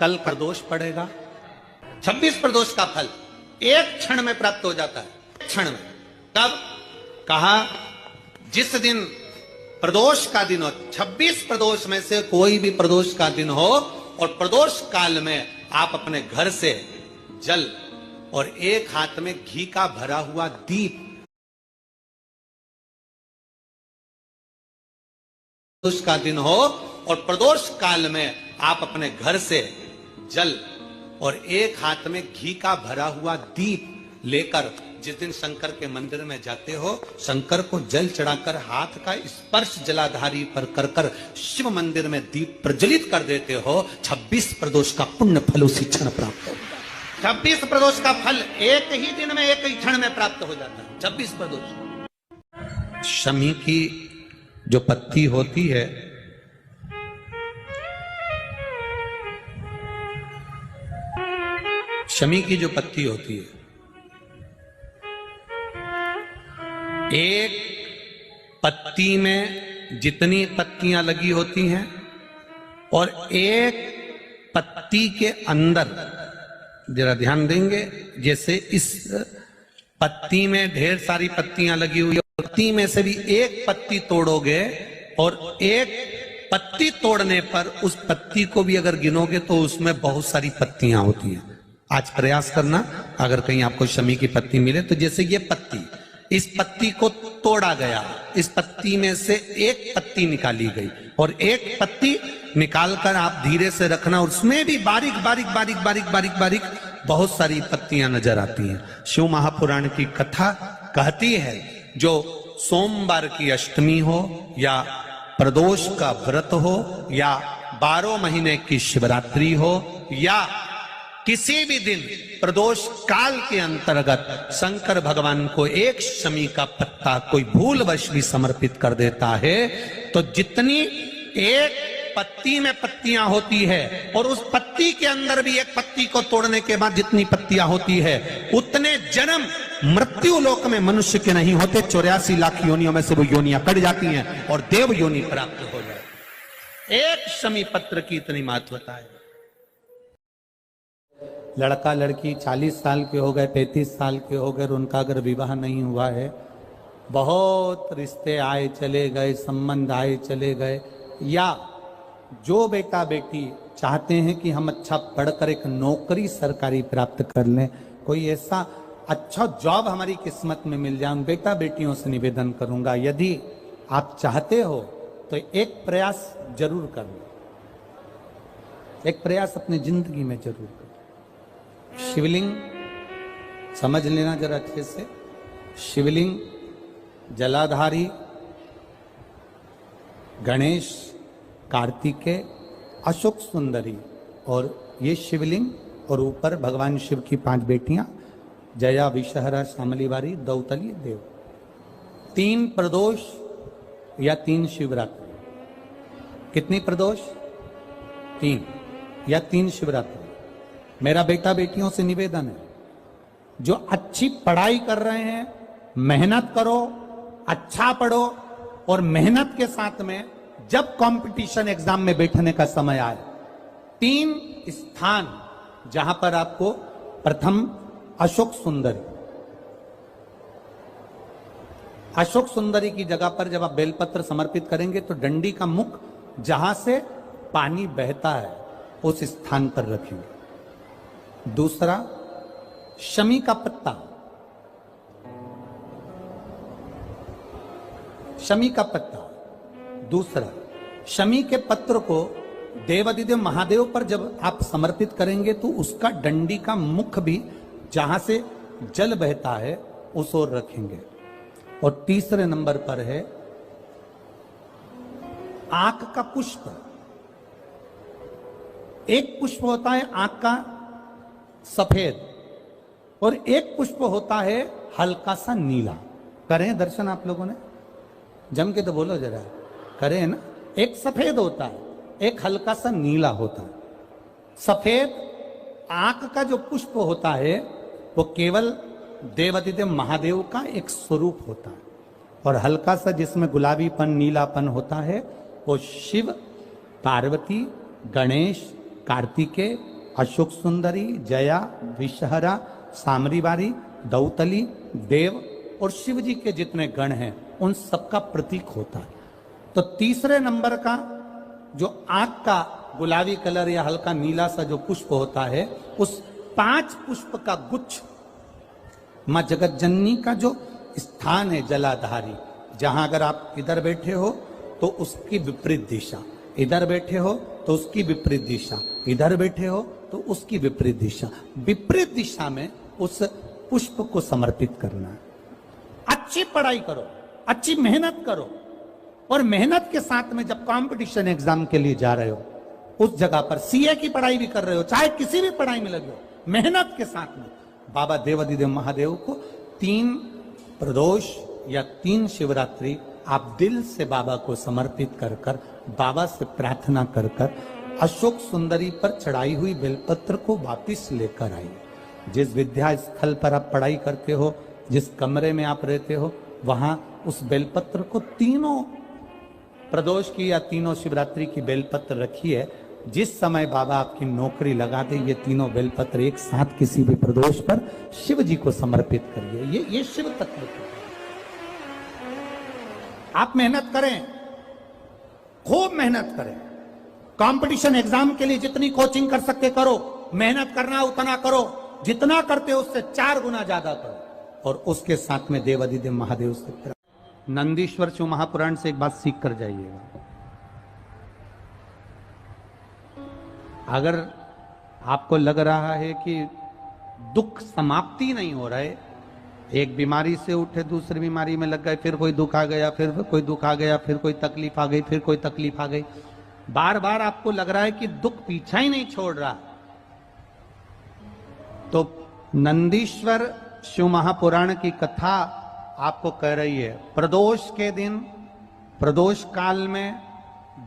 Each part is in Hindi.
कल प्रदोष पड़ेगा। 26 प्रदोष का फल एक क्षण में प्राप्त हो जाता है, क्षण में। कब? कहा जिस दिन प्रदोष का दिन हो, 26 प्रदोष में से कोई भी प्रदोष का दिन हो और प्रदोष काल में आप अपने घर से जल और एक हाथ में घी का भरा हुआ दीप, प्रदोष का दिन हो और प्रदोष काल में आप अपने घर से जल और एक हाथ में घी का भरा हुआ दीप लेकर जिस दिन शंकर के मंदिर में जाते हो, शंकर को जल चढ़ाकर हाथ का स्पर्श जलाधारी पर कर कर शिव मंदिर में दीप प्रज्वलित कर देते हो, 26 प्रदोष का पुण्य फल उसी क्षण प्राप्त होता है। 26 प्रदोष का फल एक ही दिन में, एक ही क्षण में प्राप्त हो जाता है। 26 प्रदोष। शमी की जो पत्ती होती है, शमी की जो पत्ती होती है, एक पत्ती में जितनी पत्तियां लगी होती हैं और एक पत्ती के अंदर, जरा ध्यान देंगे, जैसे इस पत्ती में ढेर सारी पत्तियां लगी हुई है, पत्ती में से भी एक पत्ती तोड़ोगे और एक पत्ती तोड़ने पर उस पत्ती को भी अगर गिनोगे तो उसमें बहुत सारी पत्तियां होती हैं। आज प्रयास करना, अगर कहीं आपको शमी की पत्ती मिले तो जैसे ये पत्ती, इस पत्ती को तोड़ा गया, इस पत्ती में से एक पत्ती निकाली गई और एक पत्ती निकालकर आप धीरे से रखना, उसमें भी बारीक बारीक बारीक बारीक बारीक बारीक बहुत सारी पत्तियां नजर आती हैं। शिव महापुराण की कथा कहती है जो सोमवार की अष्टमी हो या प्रदोष का व्रत हो या 12 महीने की शिवरात्रि हो या किसी भी दिन प्रदोष काल के अंतर्गत शंकर भगवान को एक शमी का पत्ता कोई भूलवश भी समर्पित कर देता है तो जितनी एक पत्ती में पत्तियां होती है और उस पत्ती के अंदर भी एक पत्ती को तोड़ने के बाद जितनी पत्तियां होती है उतने जन्म मृत्यु लोक में मनुष्य के नहीं होते। 84 लाख योनियों में से वो योनियां कट जाती हैं और देव योनि प्राप्त हो जाए। एक शमी पत्र की इतनी महत्वता है। लड़का लड़की 40 साल के हो गए, 35 साल के हो गए, उनका अगर विवाह नहीं हुआ है, बहुत रिश्ते आए चले गए, संबंध आए चले गए, या जो बेटा बेटी चाहते हैं कि हम अच्छा पढ़कर एक नौकरी सरकारी प्राप्त कर लें, कोई ऐसा अच्छा जॉब हमारी किस्मत में मिल जाए, उन बेटा बेटियों से निवेदन करूंगा यदि आप चाहते हो तो एक प्रयास जरूर कर लो, एक प्रयास अपनी जिंदगी में जरूर करो। शिवलिंग समझ लेना जरा अच्छे से, शिवलिंग जलाधारी गणेश, कार्तिकेय, अशोक सुंदरी, और ये शिवलिंग और ऊपर भगवान शिव की 5 बेटियां जया, विषहरा, शामलीवारी, दौतली, देव। 3 प्रदोष या 3 शिवरात्रि। कितनी प्रदोष? 3 या 3 शिवरात्रि। मेरा बेटा बेटियों से निवेदन है, जो अच्छी पढ़ाई कर रहे हैं मेहनत करो, अच्छा पढ़ो और मेहनत के साथ में जब कंपटीशन एग्जाम में बैठने का समय आए, 3 स्थान जहां पर आपको प्रथम अशोक सुंदरी, अशोक सुंदरी की जगह पर जब आप बेलपत्र समर्पित करेंगे तो डंडी का मुख जहां से पानी बहता है उस स्थान पर रखेंगे। दूसरा शमी का पत्ता, शमी का पत्ता। दूसरा शमी के पत्र को देवादिदेव महादेव पर जब आप समर्पित करेंगे तो उसका डंडी का मुख भी जहां से जल बहता है उस ओर रखेंगे। और तीसरे नंबर पर है आंख का पुष्प। एक पुष्प होता है आंख का सफेद और एक पुष्प होता है हल्का सा नीला। करें दर्शन आप लोगों ने? जम के तो बोलो जरा, करें ना? एक सफेद होता है, एक हल्का सा नीला होता है। सफेद आंख का जो पुष्प होता है वो केवल देवादिदेव महादेव का एक स्वरूप होता है, और हल्का सा जिसमें गुलाबीपन नीलापन होता है वो शिव, पार्वती, गणेश, कार्तिकेय अशोक सुंदरी, जया, विषहरा, सामरीवारी, दौतली, देव और शिव जी के जितने गण हैं उन सबका प्रतीक होता है। तो तीसरे नंबर का जो आंख का गुलाबी कलर या हल्का नीला सा जो पुष्प होता है, उस 5 पुष्प का गुच्छ मां जगत जननी का जो स्थान है जलाधारी, जहां अगर आप इधर बैठे हो तो उसकी विपरीत दिशा, इधर बैठे हो तो उसकी विपरीत दिशा, इधर बैठे हो तो उसकी विपरीत दिशा, विपरीत दिशा में उस पुष्प को समर्पित करना है। अच्छी पढ़ाई करो, अच्छी मेहनत करो, और मेहनत के साथ में जब कंपटीशन एग्जाम के लिए जा रहे हो, उस जगह पर सीए की पढ़ाई भी कर रहे हो, चाहे किसी भी पढ़ाई में लगे हो, मेहनत के साथ में बाबा देवादिदेव महादेव को 3 प्रदोष या 3 शिवरात्रि आप दिल से बाबा को समर्पित कर कर, बाबा से प्रार्थना कर कर अशोक सुंदरी पर चढ़ाई हुई बेलपत्र को वापिस लेकर आइए। जिस विद्या स्थल पर आप पढ़ाई करते हो, जिस कमरे में आप रहते हो, वहां उस बेलपत्र को 3 प्रदोष की या 3 शिवरात्रि की बेलपत्र रखी है। जिस समय बाबा आपकी नौकरी लगा दे, ये 3 बेलपत्र एक साथ किसी भी प्रदोष पर शिव जी को समर्पित करिए। ये शिव तत्व है। आप मेहनत करें, खूब मेहनत करें, कंपटीशन एग्जाम के लिए जितनी कोचिंग कर सकते करो, मेहनत करना उतना करो, जितना करते हो उससे 4 गुना ज्यादा करो, और उसके साथ में देवादिदेव महादेव से नंदीश्वर शिव महापुराण से एक बात सीख कर जाइएगा। अगर आपको लग रहा है कि दुख समाप्ति नहीं हो रहा है, एक बीमारी से उठे दूसरी बीमारी में लग गए, फिर कोई दुख आ गया, फिर कोई दुख आ गया, फिर कोई तकलीफ आ गई, फिर कोई तकलीफ आ गई, बार बार आपको लग रहा है कि दुख पीछा ही नहीं छोड़ रहा, तो नंदीश्वर शिव महापुराण की कथा आपको कह रही है, प्रदोष के दिन, प्रदोष काल में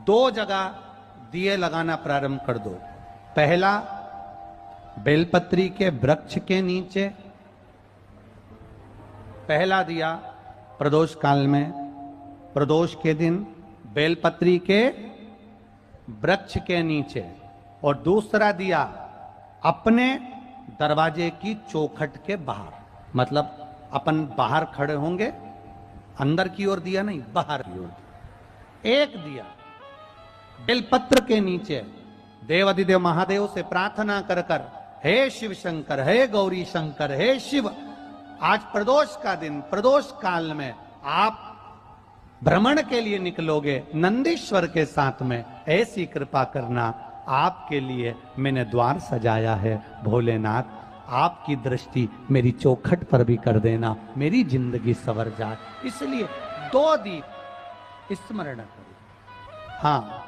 2 जगह दिए लगाना प्रारंभ कर दो। पहला, बेलपत्री के वृक्ष के नीचे पहला दिया प्रदोष काल में, प्रदोष के दिन बेलपत्री के वृक्ष के नीचे, और दूसरा दिया अपने दरवाजे की चौखट के बाहर, मतलब अपन बाहर खड़े होंगे, अंदर की ओर दिया नहीं, बाहर की ओर। एक दिया बेलपत्र के नीचे देवादिदेव महादेव से प्रार्थना कर कर, हे शिव शंकर, हे गौरी शंकर, हे शिव, आज प्रदोष का दिन, प्रदोष काल में आप भ्रमण के लिए निकलोगे नंदीश्वर के साथ में, ऐसी कृपा करना, आपके लिए मैंने द्वार सजाया है भोलेनाथ, आपकी दृष्टि मेरी चौखट पर भी कर देना, मेरी जिंदगी सवर जाए। इसलिए 2 दीप स्मरण करो। हाँ,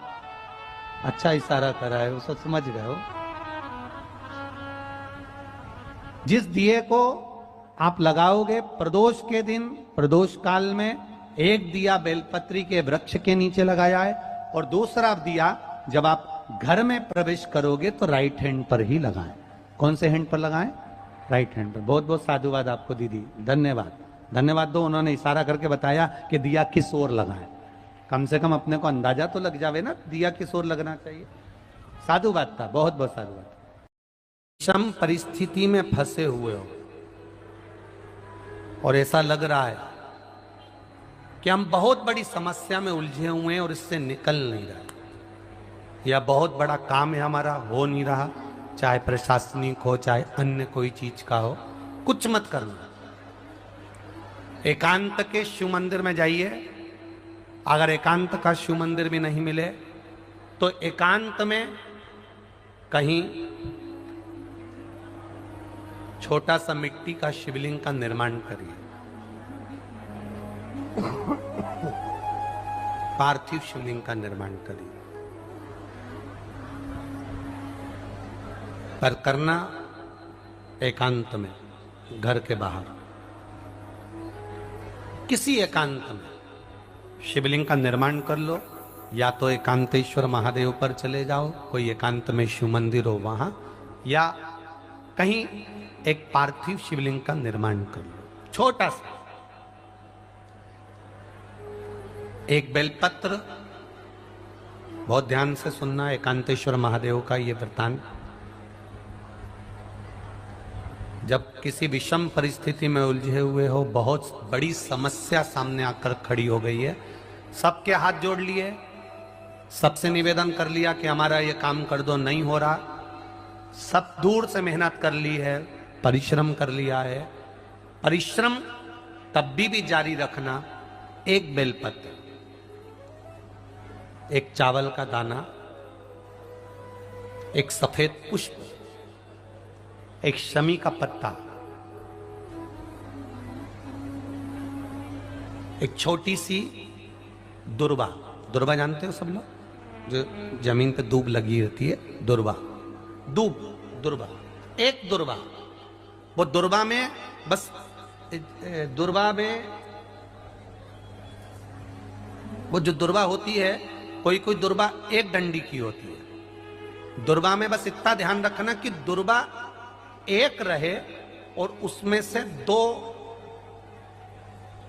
अच्छा इशारा करा है, उसे समझ गए हो। जिस दिए को आप लगाओगे प्रदोष के दिन, प्रदोष काल में, एक दिया बेलपत्री के वृक्ष के नीचे लगाया है, और दूसरा दिया जब आप घर में प्रवेश करोगे तो राइट हैंड पर ही लगाएं। कौन से हैंड पर लगाएं? राइट हैंड पर। बहुत बहुत साधुवाद आपको दीदी, धन्यवाद, धन्यवाद दो, उन्होंने इशारा करके बताया कि दिया किस ओर लगाएं। कम से कम अपने को अंदाजा तो लग जावे ना दिया किस ओर लगना चाहिए। साधुवाद था, बहुत बहुत साधुवाद। विषम परिस्थिति में फंसे हुए हो और ऐसा लग रहा है कि हम बहुत बड़ी समस्या में उलझे हुए हैं और इससे निकल नहीं रहे, या बहुत बड़ा काम है हमारा, हो नहीं रहा, चाहे प्रशासनिक हो चाहे अन्य कोई चीज का हो, कुछ मत करना। एकांत के शिव मंदिर में जाइए। अगर एकांत का शिव मंदिर भी नहीं मिले तो एकांत में कहीं छोटा सा मिट्टी का शिवलिंग का निर्माण करिए, पार्थिव शिवलिंग का निर्माण करिए, पर करना एकांत में, घर के बाहर किसी एकांत में शिवलिंग का निर्माण कर लो। या तो एकांतेश्वर महादेव पर चले जाओ, कोई एकांत में शिव मंदिर हो वहां, या कहीं एक पार्थिव शिवलिंग का निर्माण कर लो, छोटा सा। एक बेलपत्र, बहुत ध्यान से सुनना, एकांतेश्वर महादेव का ये वृतांत। जब किसी विषम परिस्थिति में उलझे हुए हो, बहुत बड़ी समस्या सामने आकर खड़ी हो गई है, सबके हाथ जोड़ लिए, सबसे निवेदन कर लिया कि हमारा ये काम कर दो, नहीं हो रहा, सब दूर से मेहनत कर ली है, परिश्रम कर लिया है, परिश्रम तब भी जारी रखना। एक बेलपत्र, एक चावल का दाना, एक सफेद पुष्प, एक शमी का पत्ता, एक छोटी सी दुर्वा। दुर्वा जानते हो सब लोग, जो जमीन पे दूब लगी रहती है, दुर्वा, दुर्वा, एक दुर्वा। वो दुर्वा में बस, दुर्वा में वो जो दुर्वा होती है, कोई कोई दुर्वा एक डंडी की होती है। दुर्वा में बस इतना ध्यान रखना कि दुर्वा एक रहे और उसमें से 2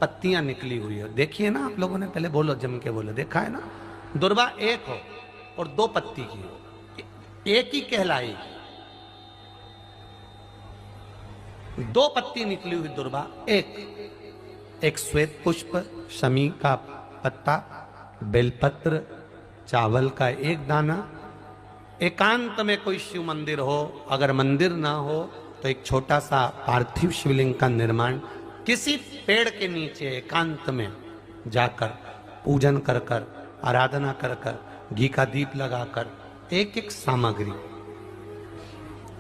पत्तियां निकली हुई है। देखिए ना आप लोगों ने, पहले बोलो, जम के बोलो, देखा है ना? दुर्वा एक हो और 2 पत्ती की हो, एक ही कहलाएगी। 2 पत्ती निकली हुई दुर्वा, एक श्वेत पुष्प, शमी का पत्ता, बेलपत्र, चावल का एक दाना। एकांत में कोई शिव मंदिर हो, अगर मंदिर ना हो तो एक छोटा सा पार्थिव शिवलिंग का निर्माण किसी पेड़ के नीचे एकांत में जाकर पूजन कर कर, आराधना कर कर, घी का दीप लगाकर, एक एक सामग्री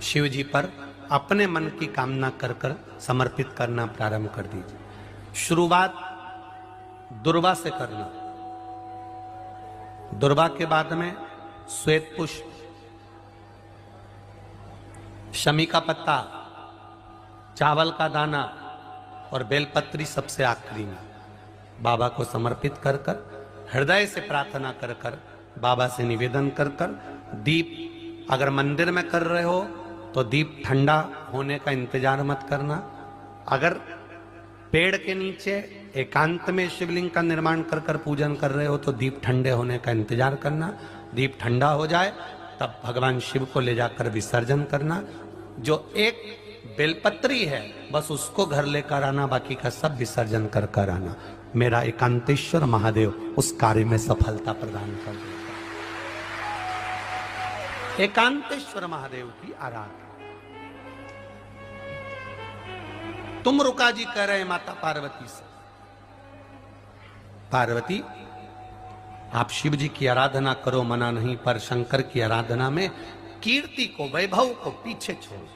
शिव जी पर अपने मन की कामना कर कर समर्पित करना प्रारंभ कर दीजिए। शुरुआत दुर्वा से करना। दुर्वा के बाद में श्वेत पुष्प, शमी का पत्ता, चावल का दाना और बेलपत्री सबसे आखिरी में बाबा को समर्पित कर कर, हृदय से प्रार्थना कर कर, बाबा से निवेदन कर कर, दीप अगर मंदिर में कर रहे हो तो दीप ठंडा होने का इंतजार मत करना। अगर पेड़ के नीचे एकांत में शिवलिंग का निर्माण कर कर पूजन कर रहे हो तो दीप ठंडे होने का इंतजार करना। दीप ठंडा हो जाए तब भगवान शिव को ले जाकर विसर्जन करना। जो एक बेलपत्री है बस उसको घर लेकर आना, बाकी का सब विसर्जन कर कर आना। मेरा एकांतेश्वर महादेव उस कार्य में सफलता प्रदान कर देगा। एकांतेश्वर महादेव की आराधना। तुम रुका जी कह रहे माता पार्वती से, पार्वती आप शिव जी की आराधना करो, मना नहीं, पर शंकर की आराधना में कीर्ति को, वैभव को पीछे छोड़।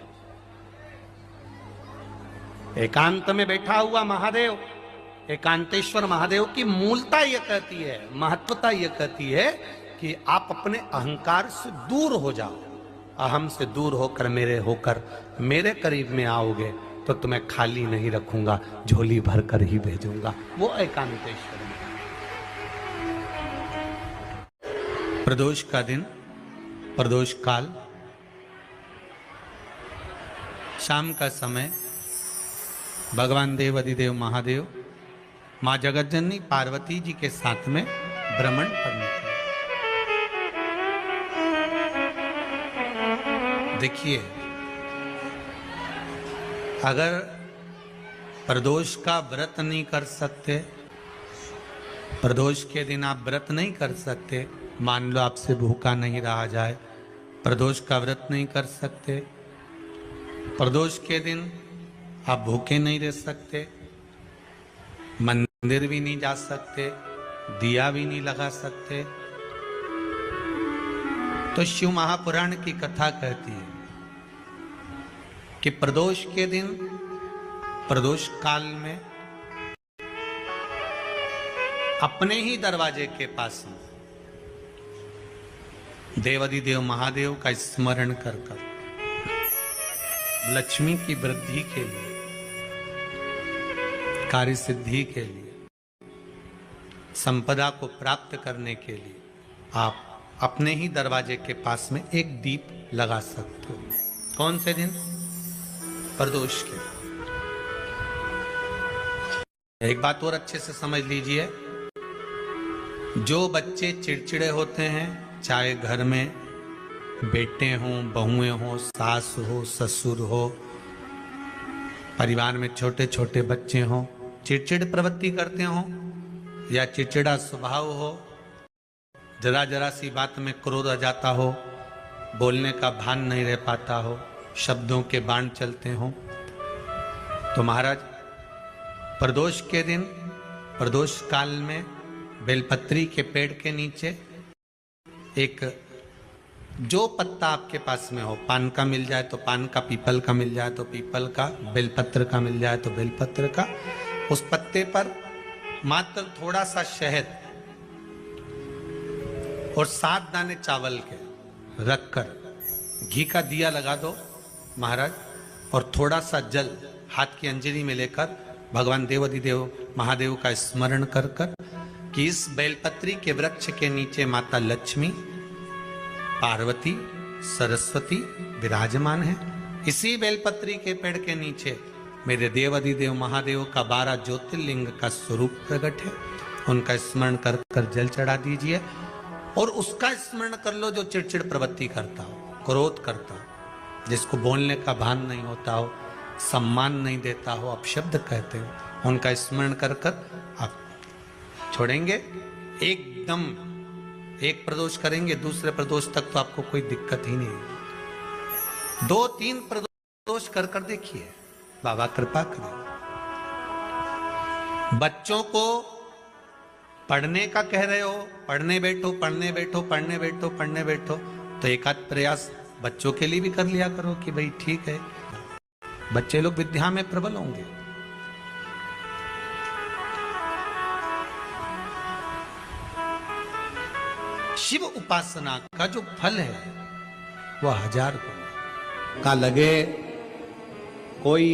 एकांत में बैठा हुआ महादेव, एकांतेश्वर महादेव की मूलता यह कहती है, महत्वता यह कहती है कि आप अपने अहंकार से दूर हो जाओ। अहम से दूर होकर मेरे करीब में आओगे तो तुम्हें खाली नहीं रखूंगा, झोली भर कर ही भेजूंगा। वो एकांतेश्वर। प्रदोष का दिन, प्रदोष काल, शाम का समय, भगवान देव अधिदेव महादेव मां जगतजननी पार्वती जी के साथ में भ्रमण करने। देखिए, अगर प्रदोष का व्रत नहीं कर सकते, प्रदोष के दिन आप व्रत नहीं कर सकते, मान लो आपसे भूखा नहीं रहा जाए, प्रदोष का व्रत नहीं कर सकते, प्रदोष के दिन आप भूखे नहीं रह सकते, मंदिर भी नहीं जा सकते, दिया भी नहीं लगा सकते, तो शिव महापुराण की कथा कहती है कि प्रदोष के दिन, प्रदोष काल में अपने ही दरवाजे के पास में देवाधिदेव महादेव का स्मरण कर कर लक्ष्मी की वृद्धि के लिए, कार्य सिद्धि के लिए, संपदा को प्राप्त करने के लिए आप अपने ही दरवाजे के पास में एक दीप लगा सकते हो। कौन से दिन? प्रदोष के। एक बात और अच्छे से समझ लीजिए, जो बच्चे चिड़चिड़े होते हैं, चाहे घर में बेटे हों, बहुएं हों, सास हो, ससुर हो, परिवार में छोटे छोटे बच्चे हों, चिड़चिड़ प्रवृत्ति करते हों या चिड़चिड़ा स्वभाव हो, जरा जरा सी बात में क्रोध आ जाता हो, बोलने का भान नहीं रह पाता हो, शब्दों के बाण चलते हों, तो महाराज प्रदोष के दिन, प्रदोष काल में बेलपत्री के पेड़ के नीचे एक जो पत्ता आपके पास में हो, पान का मिल जाए तो पान का, पीपल का मिल जाए तो पीपल का, बेलपत्र का मिल जाए तो बेलपत्र का, उस पत्ते पर मात्र थोड़ा सा शहद और 7 दाने चावल के रखकर घी का दिया लगा दो महाराज, और थोड़ा सा जल हाथ की अंजलि में लेकर भगवान देवाधिदेव महादेव का स्मरण कर कर कि इस बेलपत्री के वृक्ष के नीचे माता लक्ष्मी, पार्वती, सरस्वती विराजमान है। इसी बेलपत्री के पेड़ के नीचे मेरे देवाधिदेव महादेव का 12 ज्योतिर्लिंग का स्वरूप प्रकट है। उनका स्मरण कर कर जल चढ़ा दीजिए और उसका स्मरण कर लो जो चिड़चिड़ प्रवृत्ति करता हो, क्रोध करता हो, जिसको बोलने का भान नहीं होता हो, सम्मान नहीं देता हो, अपशब्द कहते हो, उनका स्मरण कर कर आप छोड़ेंगे। एकदम एक प्रदोष करेंगे, दूसरे प्रदोष तक तो आपको कोई दिक्कत ही नहीं। 2-3 प्रदोष कर कर देखिए, बाबा कृपा करें। बच्चों को पढ़ने का कह रहे हो, पढ़ने बैठो, पढ़ने बैठो, पढ़ने बैठो, पढ़ने बैठो, तो एक आध प्रयास बच्चों के लिए भी कर लिया करो कि भाई ठीक है, बच्चे लोग विद्या में प्रबल होंगे। शिव उपासना का जो फल है वह 1000 गुना का लगे। कोई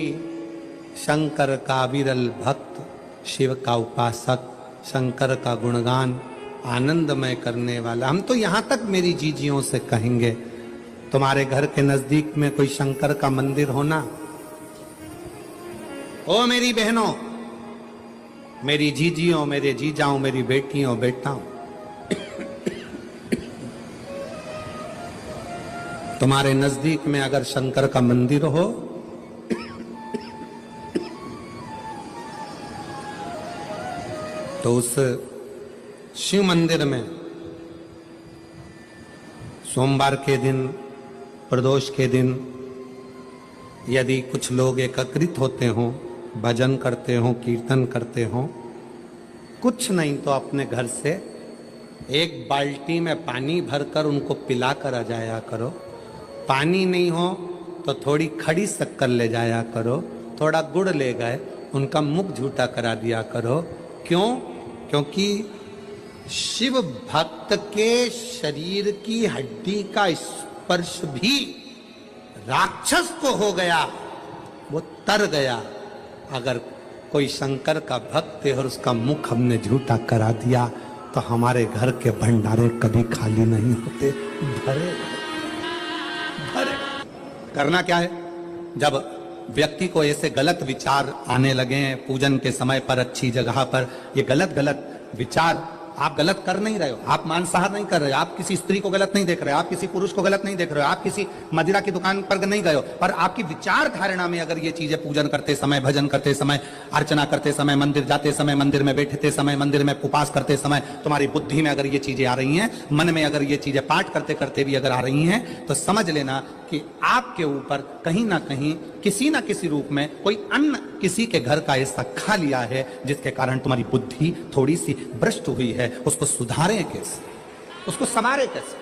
शंकर का विरल भक्त, शिव का उपासक, शंकर का गुणगान आनंदमय करने वाला, हम तो यहां तक मेरी जीजियों से कहेंगे, तुम्हारे घर के नजदीक में कोई शंकर का मंदिर होना, ओ मेरी बहनों, मेरी जीजियों, मेरे जीजाओं, मेरी बेटियों, बेटाओं, तुम्हारे नजदीक में अगर शंकर का मंदिर हो तो उस शिव मंदिर में सोमवार के दिन, प्रदोष के दिन यदि कुछ लोग एकत्रित होते हों, भजन करते हों, कीर्तन करते हों, कुछ नहीं तो अपने घर से एक बाल्टी में पानी भरकर उनको पिला कर आ जाया करो। पानी नहीं हो तो थोड़ी खड़ी शक्कर ले जाया करो, थोड़ा गुड़ ले गए, उनका मुख झूठा करा दिया करो। क्यों? क्योंकि शिव भक्त के शरीर की हड्डी का स्पर्श भी राक्षस को हो गया, वो तर गया। अगर कोई शंकर का भक्त है और उसका मुख हमने झूठा करा दिया तो हमारे घर के भंडारे कभी खाली नहीं होते, भरे भरे। करना क्या है? जब व्यक्ति को ऐसे गलत विचार आने लगे हैं पूजन के समय पर, अच्छी जगह पर, ये गलत गलत विचार, आप गलत कर नहीं रहे हो, आप मांसाहार नहीं कर रहे हो, आप किसी स्त्री को गलत नहीं देख रहे हो, आप किसी पुरुष को गलत नहीं देख रहे हो, आप किसी मदिरा की दुकान पर नहीं गए हो, पर आपकी विचार धारणा में अगर ये चीजें पूजन करते समय, भजन करते समय, अर्चना करते समय, मंदिर जाते समय, मंदिर में बैठते समय, मंदिर में उपवास करते समय तुम्हारी बुद्धि में अगर ये चीजें आ रही हैं, मन में अगर ये चीजें पाठ करते करते भी अगर आ रही हैं, तो समझ लेना कि आपके ऊपर कहीं ना कहीं किसी ना किसी रूप में कोई अन्न किसी के घर का ऐसा खा लिया है जिसके कारण तुम्हारी बुद्धि थोड़ी सी भ्रष्ट हुई है। उसको सुधारें कैसे, उसको संवारें कैसे?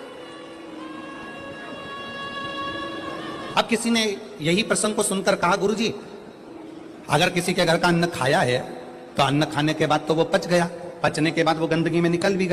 अब किसी ने यही प्रसंग को सुनकर कहा, गुरुजी अगर किसी के घर का अन्न खाया है तो अन्न खाने के बाद तो वो पच गया, पचने के बाद वो गंदगी में निकल भी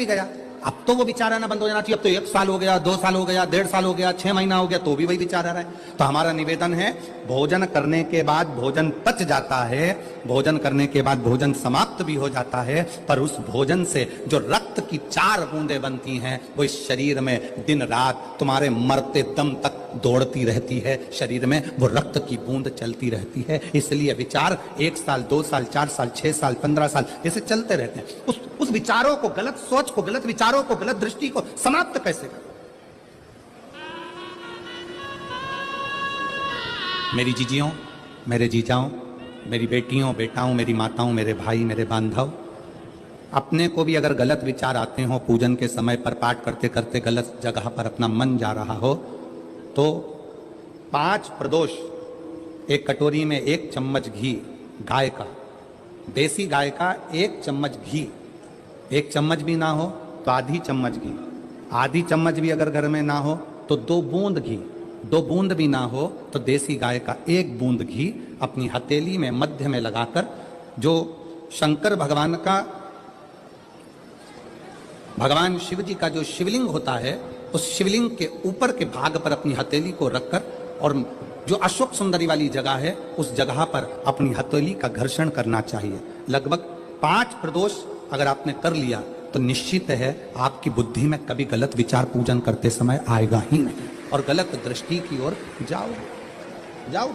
गया, अब तो वो विचार आना बंद हो जाना चाहिए। अब तो 1 साल हो गया, 2 साल हो गया, 1.5 साल हो गया, 6 महीना हो गया, तो भी वही विचार आ रहा है। तो हमारा निवेदन है, भोजन करने के बाद भोजन पच जाता है, भोजन करने के बाद भोजन समाप्त भी हो जाता है, पर उस भोजन से जो रक्त की 4 बूंदें बनती हैं वो इस शरीर में दिन रात तुम्हारे मरते दम तक दौड़ती रहती है, शरीर में वो रक्त की बूंद चलती रहती है। इसलिए विचार 1 साल, 2 साल, 4 साल, 6 साल, 15 साल ऐसे चलते रहते हैं। उस विचारों को, गलत सोच को, गलत विचारों को, गलत दृष्टि को समाप्त कैसे करें? मेरी जीजियों, मेरे जीजाओं, मेरी बेटियों, बेटाओं, मेरी माताओं, मेरे भाई, मेरे बांधव, अपने को भी अगर गलत विचार आते हो, पूजन के समय पर पाठ करते करते गलत जगह पर अपना मन जा रहा हो, तो 5 प्रदोष, एक कटोरी में 1 चम्मच घी, गाय का, देसी गाय का 1 चम्मच घी, 1 चम्मच भी ना हो तो आधी चम्मच घी, आधी चम्मच भी अगर घर में ना हो तो 2 बूंद घी, 2 बूंद भी ना हो तो देसी गाय का 1 बूंद घी अपनी हथेली में मध्य में लगाकर, जो शंकर भगवान का, भगवान शिव जी का जो शिवलिंग होता है, उस शिवलिंग के ऊपर के भाग पर अपनी हथेली को रखकर, और जो अशोक सुंदरी वाली जगह है उस जगह पर अपनी हथेली का घर्षण करना चाहिए। लगभग 5 प्रदोष अगर आपने कर लिया तो निश्चित है आपकी बुद्धि में कभी गलत विचार पूजन करते समय आएगा ही नहीं, और गलत दृष्टि की ओर जाओ।